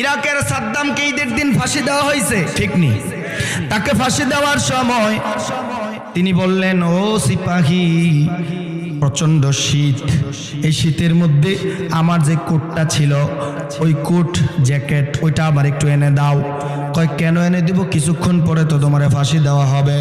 ইরাকের সাদ্দামকে ঈদের দিন ফাঁসি দেওয়া হয়েছে, ঠিক নি? তাকে ফাঁসি দেওয়ার সময় তিনি বললেন, ও সিপাহী, প্রচন্ড শীত, এই শীতের মধ্যে আমার যে কোটটা ছিল, ওই কোট জ্যাকেট, ওইটা আমার একটু এনে দাও। কয় কেন এনে দিব? কিছুক্ষণ পরে তো তোমার ফাঁসি দেওয়া হবে।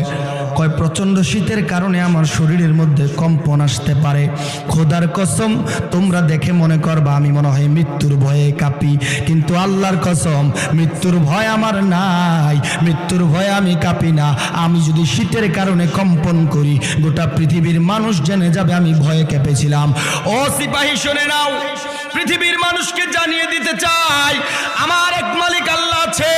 কয় প্রচন্ড শীতের কারণে আমার শরীরের মধ্যে কম্পন আসতে পারে, খোদার কসম তোমরা দেখে মনে করবা আমি মনে হয় মৃত্যুর ভয়ে কাঁপি, কিন্তু আল্লাহর কসম মৃত্যুর ভয় আমার নাই, মৃত্যুর ভয়ে আমি কাঁপি না। আমি যদি শীতের কারণে কম্পন করি, গোটা পৃথিবীর মানুষ জেনে যাবে আমি ভয়ে কেঁপেছিলাম। ও সিপাহী শুনে নাও, পৃথিবীর মানুষকে জানিয়ে দিতে চাই, আমার এক মালিক আল্লাহ আছে।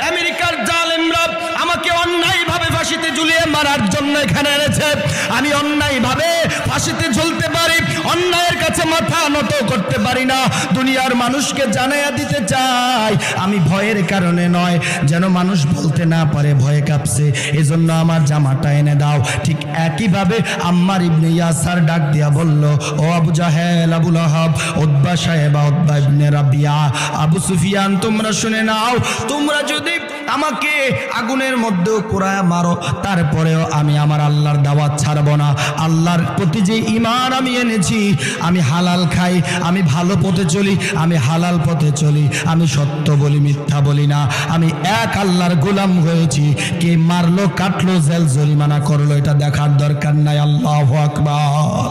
আমেরিকার জালেমরা আমাকে অন্যায়ভাবে ফাঁসিতে ঝুলিয়ে মারার জন্য এখানে এনেছে। আমি অন্যায়ভাবে ফাঁসিতে ঝুলতে পারি, অন্যায়ের কাছে মাথা নত করতে পারি না। দুনিয়ার মানুষকে জানাইয়া দিতে চাই, আমি ভয়ের কারণে নয়, যেন মানুষ বলতে না পারে ভয়ে কাঁপছে, এজন্য আমার জামাটা এনে দাও। ঠিক একইভাবে আম্মার ইবনে ইয়াসার ডাক দিয়া বলল, ও আবু জাহেল, আবু লাহাব, উতবা সাহেবা, উতবা ইবনে রাবিয়া, আবু সুফিয়ান, তোমরা শুনে নাও, তোমরা যদি আমাকে আগুনের মধ্যেও পোড়ায় মারো, তারপরেও আমি আমার আল্লাহর দাওয়াত ছাড়ব না। আল্লাহর প্রতি যে ঈমান আমি এনেছি, আমি হালাল খাই, আমি ভালো পথে চলি, আমি হালাল পথে চলি, আমি সত্য বলি, মিথ্যা বলি না, আমি এক আল্লাহর গোলাম হয়েছি। কে মারলো, কাটলো, জেল জরিমানা করলো, এটা দেখার দরকার নাই। আল্লাহু আকবার।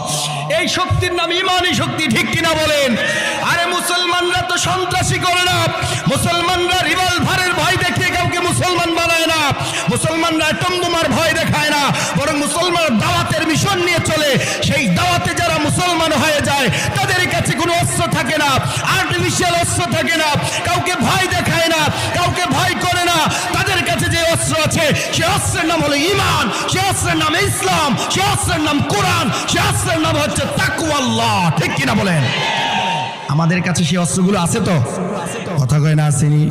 এই শক্তির নাম ঈমানি শক্তি, ঠিক কিনা বলেন? আরে মুসলমানরা তো সন্ত্রাসী করে না, মুসলমানরা রিভলভারের ভয় দেখিয়ে কাউকে মুসলমান বানায় না, মুসলমানরা অ্যাটম বোমার ভয় দেখায় না, বরং মুসলমান দাওয়াতের মিশন নিয়ে চলে। সেই দাওয়াতে যারা মুসলমান হয়ে যায়, তাদের কাছে কোনো অস্ত্র থাকে না, আর্টিফিশিয়াল অস্ত্র থাকে না, কাউকে ভয় দেখায় না, কাউকে ভয় করে না। তাদের কাছে যে অস্ত্র আছে, সে অস্ত্রের নাম হলো ঈমান, সে অস্ত্রের নাম ইসলাম, সে অস্ত্রের নাম কোরআন, সে অস্ত্রের নাম হচ্ছে তাকওয়াল্লাহ, ঠিক কিনা বলেন? আমাদের কাছে সেই অস্ত্রগুলো আছে তো? কথা কয় না, আসেনি?